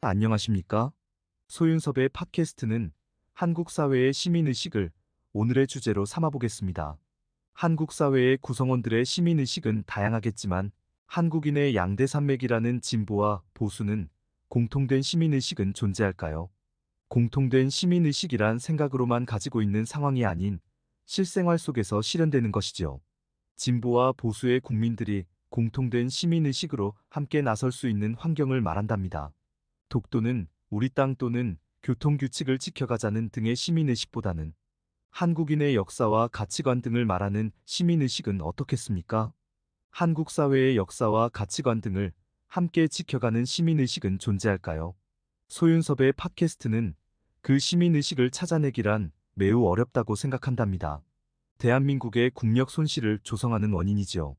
안녕하십니까? 소윤섭의 팟캐스트는 한국 사회의 시민의식을 오늘의 주제로 삼아보겠습니다. 한국 사회의 구성원들의 시민의식은 다양하겠지만 한국인의 양대 산맥이라는 진보와 보수는 공통된 시민의식은 존재할까요? 공통된 시민의식이란 생각으로만 가지고 있는 상황이 아닌 실생활 속에서 실현되는 것이죠. 진보와 보수의 국민들이 공통된 시민의식으로 함께 나설 수 있는 환경을 말한답니다. 독도는 우리 땅 또는 교통규칙을 지켜가자는 등의 시민의식보다는 한국인의 역사와 가치관 등을 말하는 시민의식은 어떻겠습니까? 한국 사회의 역사와 가치관 등을 함께 지켜가는 시민의식은 존재할까요? 소윤섭의 팟캐스트는 그 시민의식을 찾아내기란 매우 어렵다고 생각한답니다. 대한민국의 국력 손실을 조성하는 원인이지요.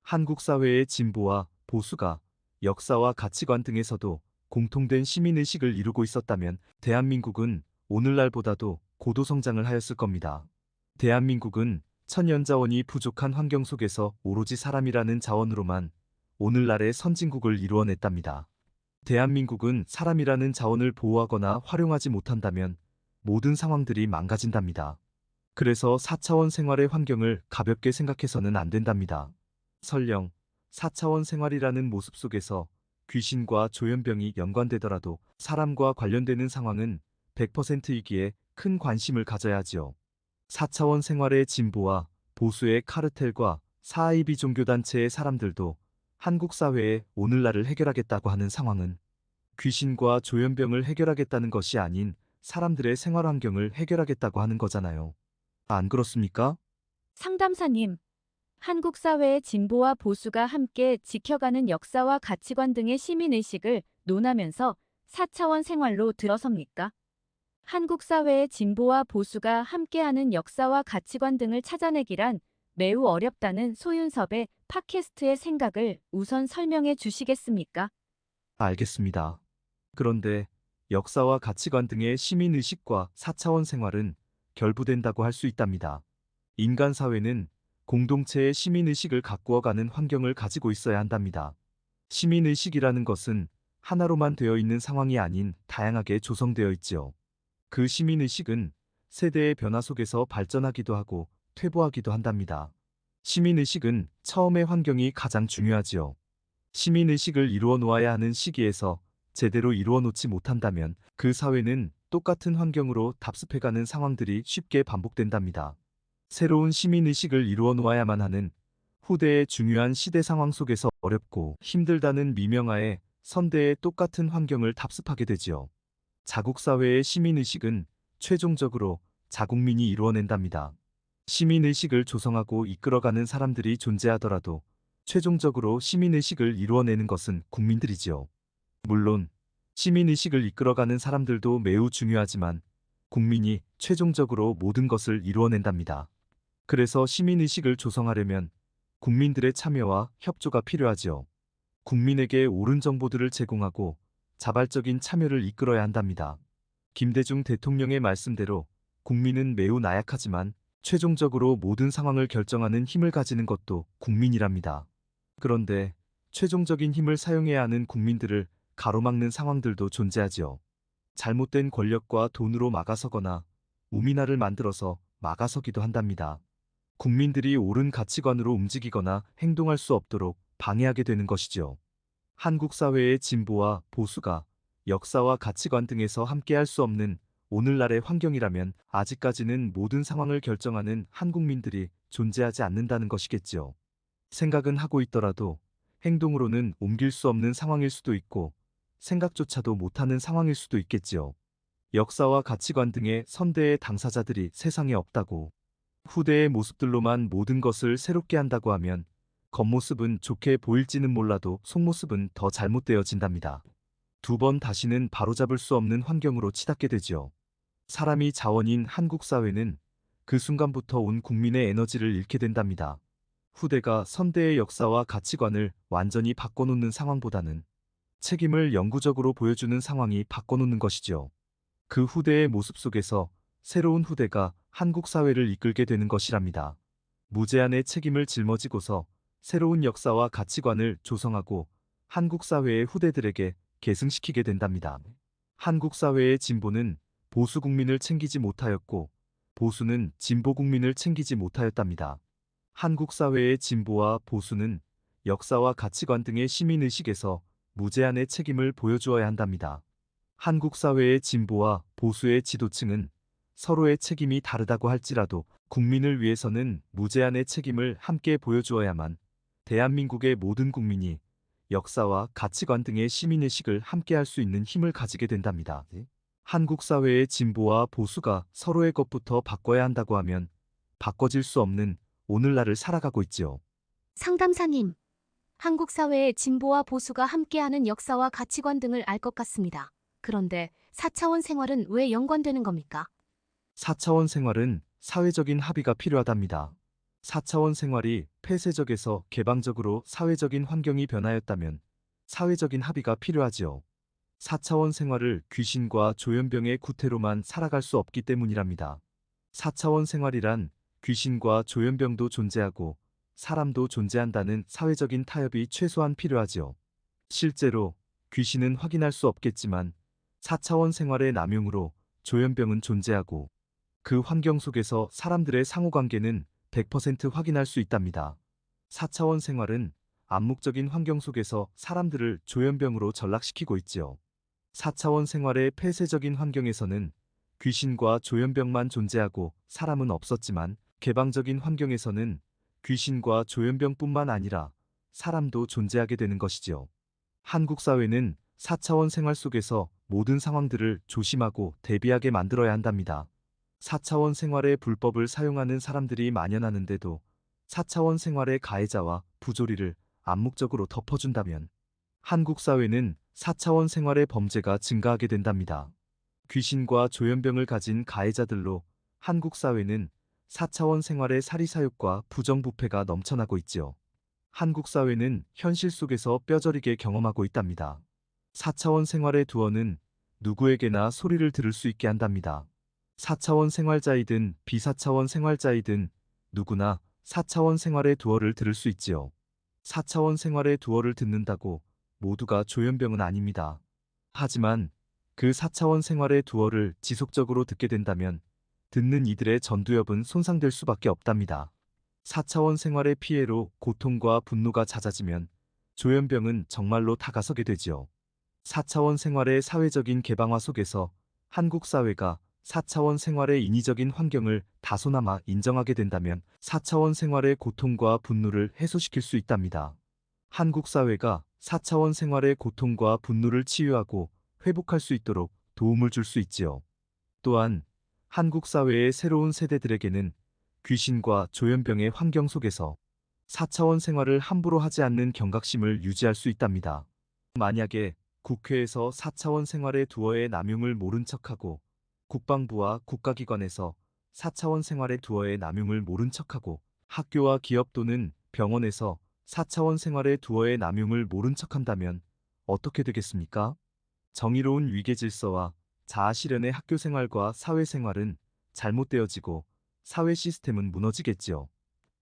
한국 사회의 진보와 보수가 역사와 가치관 등에서도 공통된 시민의식을 이루고 있었다면 대한민국은 오늘날보다도 고도 성장을 하였을 겁니다. 대한민국은 천연자원이 부족한 환경 속에서 오로지 사람이라는 자원으로만 오늘날의 선진국을 이루어냈답니다. 대한민국은 사람이라는 자원을 보호하거나 활용하지 못한다면 모든 상황들이 망가진답니다. 그래서 4차원 생활의 환경을 가볍게 생각해서는 안 된답니다. 설령 4차원 생활이라는 모습 속에서 귀신과 조현병이 연관되더라도 사람과 관련되는 상황은 100%이기에 큰 관심을 가져야 하지요. 4차원 생활의 진보와 보수의 카르텔과 사이비 종교단체의 사람들도 한국 사회의 오늘날을 해결하겠다고 하는 상황은 귀신과 조현병을 해결하겠다는 것이 아닌 사람들의 생활 환경을 해결하겠다고 하는 거잖아요. 안 그렇습니까? 상담사님, 한국 사회의 진보와 보수가 함께 지켜가는 역사와 가치관 등의 시민의식을 논하면서 4차원 생활로 들어섭니까? 한국 사회의 진보와 보수가 함께하는 역사와 가치관 등을 찾아내기란 매우 어렵다는 소윤섭의 팟캐스트의 생각을 우선 설명해 주시겠습니까? 알겠습니다. 그런데 역사와 가치관 등의 시민의식과 4차원 생활은 결부된다고 할 수 있답니다. 인간 사회는 공동체의 시민의식을 가꾸어가는 환경을 가지고 있어야 한답니다. 시민의식이라는 것은 하나로만 되어 있는 상황이 아닌 다양하게 조성되어 있지요. 그 시민의식은 세대의 변화 속에서 발전하기도 하고 퇴보하기도 한답니다. 시민의식은 처음의 환경이 가장 중요하지요. 시민의식을 이루어 놓아야 하는 시기에서 제대로 이루어 놓지 못한다면 그 사회는 똑같은 환경으로 답습해가는 상황들이 쉽게 반복된답니다. 새로운 시민의식을 이루어 놓아야만 하는 후대의 중요한 시대 상황 속에서 어렵고 힘들다는 미명하에 선대의 똑같은 환경을 답습하게 되지요. 자국사회의 시민의식은 최종적으로 자국민이 이루어낸답니다. 시민의식을 조성하고 이끌어가는 사람들이 존재하더라도 최종적으로 시민의식을 이루어내는 것은 국민들이지요. 물론 시민의식을 이끌어가는 사람들도 매우 중요하지만 국민이 최종적으로 모든 것을 이루어낸답니다. 그래서 시민의식을 조성하려면 국민들의 참여와 협조가 필요하지요. 국민에게 옳은 정보들을 제공하고 자발적인 참여를 이끌어야 한답니다. 김대중 대통령의 말씀대로 국민은 매우 나약하지만 최종적으로 모든 상황을 결정하는 힘을 가지는 것도 국민이랍니다. 그런데 최종적인 힘을 사용해야 하는 국민들을 가로막는 상황들도 존재하지요. 잘못된 권력과 돈으로 막아서거나 우민화를 만들어서 막아서기도 한답니다. 국민들이 옳은 가치관으로 움직이거나 행동할 수 없도록 방해하게 되는 것이지요. 한국 사회의 진보와 보수가 역사와 가치관 등에서 함께할 수 없는 오늘날의 환경이라면 아직까지는 모든 상황을 결정하는 한국민들이 존재하지 않는다는 것이겠지요. 생각은 하고 있더라도 행동으로는 옮길 수 없는 상황일 수도 있고 생각조차도 못하는 상황일 수도 있겠지요. 역사와 가치관 등의 선대의 당사자들이 세상에 없다고 후대의 모습들로만 모든 것을 새롭게 한다고 하면 겉모습은 좋게 보일지는 몰라도 속모습은 더 잘못되어진답니다. 두 번 다시는 바로잡을 수 없는 환경으로 치닫게 되지요. 사람이 자원인 한국 사회는 그 순간부터 온 국민의 에너지를 잃게 된답니다. 후대가 선대의 역사와 가치관을 완전히 바꿔놓는 상황보다는 책임을 영구적으로 보여주는 상황이 바꿔놓는 것이지요. 그 후대의 모습 속에서 새로운 후대가 한국 사회를 이끌게 되는 것이랍니다. 무제한의 책임을 짊어지고서 새로운 역사와 가치관을 조성하고 한국 사회의 후대들에게 계승시키게 된답니다. 한국 사회의 진보는 보수 국민을 챙기지 못하였고 보수는 진보 국민을 챙기지 못하였답니다. 한국 사회의 진보와 보수는 역사와 가치관 등의 시민의식에서 무제한의 책임을 보여주어야 한답니다. 한국 사회의 진보와 보수의 지도층은 서로의 책임이 다르다고 할지라도 국민을 위해서는 무제한의 책임을 함께 보여주어야만 대한민국의 모든 국민이 역사와 가치관 등의 시민의식을 함께할 수 있는 힘을 가지게 된답니다. 한국 사회의 진보와 보수가 서로의 것부터 바꿔야 한다고 하면 바꿔질 수 없는 오늘날을 살아가고 있지요. 상담사님, 한국 사회의 진보와 보수가 함께하는 역사와 가치관 등을 알 것 같습니다. 그런데 4차원 생활은 왜 연관되는 겁니까? 4차원 생활은 사회적인 합의가 필요하답니다. 4차원 생활이 폐쇄적에서 개방적으로 사회적인 환경이 변하였다면 사회적인 합의가 필요하지요. 4차원 생활을 귀신과 조현병의 구태로만 살아갈 수 없기 때문이랍니다. 4차원 생활이란 귀신과 조현병도 존재하고 사람도 존재한다는 사회적인 타협이 최소한 필요하지요. 실제로 귀신은 확인할 수 없겠지만 4차원 생활의 남용으로 조현병은 존재하고 그 환경 속에서 사람들의 상호관계는 100% 확인할 수 있답니다. 4차원 생활은 암묵적인 환경 속에서 사람들을 조현병으로 전락시키고 있지요. 4차원 생활의 폐쇄적인 환경에서는 귀신과 조현병만 존재하고 사람은 없었지만 개방적인 환경에서는 귀신과 조현병뿐만 아니라 사람도 존재하게 되는 것이지요. 한국 사회는 4차원 생활 속에서 모든 상황들을 조심하고 대비하게 만들어야 한답니다. 4차원 생활의 불법을 사용하는 사람들이 만연하는데도 4차원 생활의 가해자와 부조리를 암묵적으로 덮어준다면 한국 사회는 4차원 생활의 범죄가 증가하게 된답니다. 귀신과 조현병을 가진 가해자들로 한국 사회는 4차원 생활의 사리사욕과 부정부패가 넘쳐나고 있지요. 한국 사회는 현실 속에서 뼈저리게 경험하고 있답니다. 4차원 생활의 두어는 누구에게나 소리를 들을 수 있게 한답니다. 4차원 생활자이든 비사차원 생활자이든 누구나 4차원 생활의 두어를 들을 수 있지요. 4차원 생활의 두어를 듣는다고 모두가 조현병은 아닙니다. 하지만 그 4차원 생활의 두어를 지속적으로 듣게 된다면 듣는 이들의 전두엽은 손상될 수밖에 없답니다. 4차원 생활의 피해로 고통과 분노가 잦아지면 조현병은 정말로 다가서게 되지요. 4차원 생활의 사회적인 개방화 속에서 한국 사회가 4차원 생활의 인위적인 환경을 다소나마 인정하게 된다면 4차원 생활의 고통과 분노를 해소시킬 수 있답니다. 한국 사회가 4차원 생활의 고통과 분노를 치유하고 회복할 수 있도록 도움을 줄 수 있지요. 또한 한국 사회의 새로운 세대들에게는 귀신과 조현병의 환경 속에서 4차원 생활을 함부로 하지 않는 경각심을 유지할 수 있답니다. 만약에 국회에서 4차원 생활의 두어의 남용을 모른 척하고 국방부와 국가기관에서 4차원 생활의 두어의 남용을 모른 척하고 학교와 기업 또는 병원에서 4차원 생활의 두어의 남용을 모른 척한다면 어떻게 되겠습니까? 정의로운 위계질서와 자아실현의 학교생활과 사회생활은 잘못되어지고 사회 시스템은 무너지겠지요.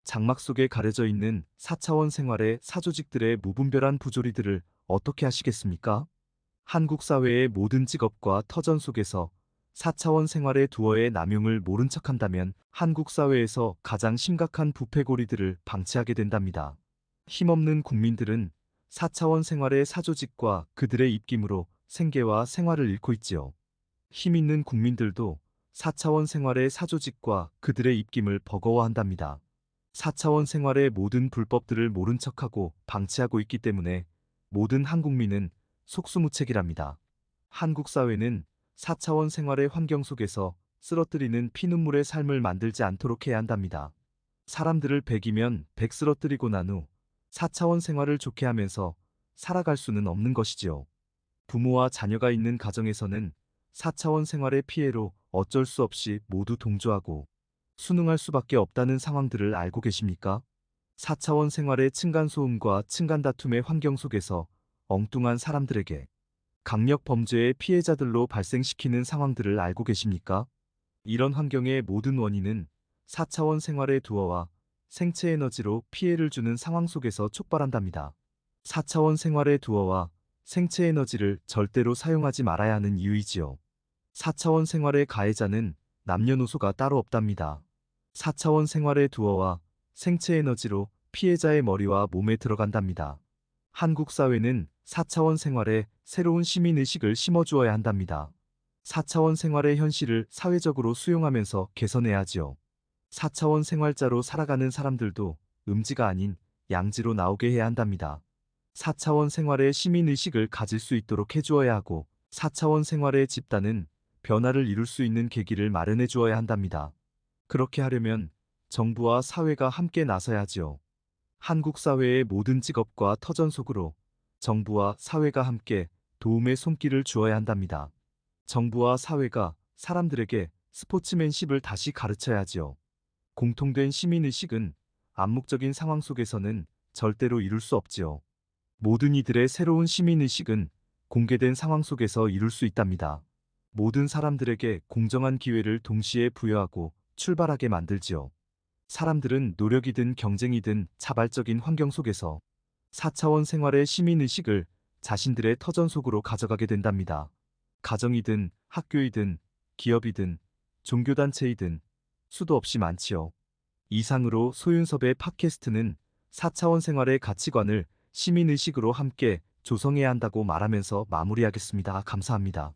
장막 속에 가려져 있는 4차원 생활의 사조직들의 무분별한 부조리들을 어떻게 하시겠습니까? 한국 사회의 모든 직업과 터전 속에서 4차원 생활의 두어의 남용을 모른 척한다면 한국 사회에서 가장 심각한 부패고리들을 방치하게 된답니다. 힘없는 국민들은 4차원 생활의 사조직과 그들의 입김으로 생계와 생활을 잃고 있지요. 힘 있는 국민들도 4차원 생활의 사조직과 그들의 입김을 버거워한답니다. 4차원 생활의 모든 불법들을 모른 척하고 방치하고 있기 때문에 모든 한국민은 속수무책이랍니다. 한국 사회는 4차원 생활의 환경 속에서 쓰러뜨리는 피눈물의 삶을 만들지 않도록 해야 한답니다. 사람들을 100이면 100 쓰러뜨리고 난 후 4차원 생활을 좋게 하면서 살아갈 수는 없는 것이지요. 부모와 자녀가 있는 가정에서는 4차원 생활의 피해로 어쩔 수 없이 모두 동조하고 순응할 수밖에 없다는 상황들을 알고 계십니까? 4차원 생활의 층간소음과 층간다툼의 환경 속에서 엉뚱한 사람들에게 강력 범죄의 피해자들로 발생시키는 상황들을 알고 계십니까? 이런 환경의 모든 원인은 4차원 생활의 두어와 생체 에너지로 피해를 주는 상황 속에서 촉발한답니다. 4차원 생활의 두어와 생체 에너지를 절대로 사용하지 말아야 하는 이유이지요. 4차원 생활의 가해자는 남녀노소가 따로 없답니다. 4차원 생활의 두어와 생체 에너지로 피해자의 머리와 몸에 들어간답니다. 한국 사회는 4차원 생활에 새로운 시민의식을 심어주어야 한답니다. 4차원 생활의 현실을 사회적으로 수용하면서 개선해야지요. 4차원 생활자로 살아가는 사람들도 음지가 아닌 양지로 나오게 해야 한답니다. 4차원 생활의 시민의식을 가질 수 있도록 해주어야 하고 4차원 생활의 집단은 변화를 이룰 수 있는 계기를 마련해 주어야 한답니다. 그렇게 하려면 정부와 사회가 함께 나서야지요. 한국 사회의 모든 직업과 터전 속으로 정부와 사회가 함께 도움의 손길을 주어야 한답니다. 정부와 사회가 사람들에게 스포츠맨십을 다시 가르쳐야지요. 공통된 시민의식은 암묵적인 상황 속에서는 절대로 이룰 수 없지요. 모든 이들의 새로운 시민의식은 공개된 상황 속에서 이룰 수 있답니다. 모든 사람들에게 공정한 기회를 동시에 부여하고 출발하게 만들지요. 사람들은 노력이든 경쟁이든 자발적인 환경 속에서 4차원 생활의 시민의식을 자신들의 터전 속으로 가져가게 된답니다. 가정이든 학교이든 기업이든 종교단체이든 수도 없이 많지요. 이상으로 소윤섭의 팟캐스트는 4차원 생활의 가치관을 시민의식으로 함께 조성해야 한다고 말하면서 마무리하겠습니다. 감사합니다.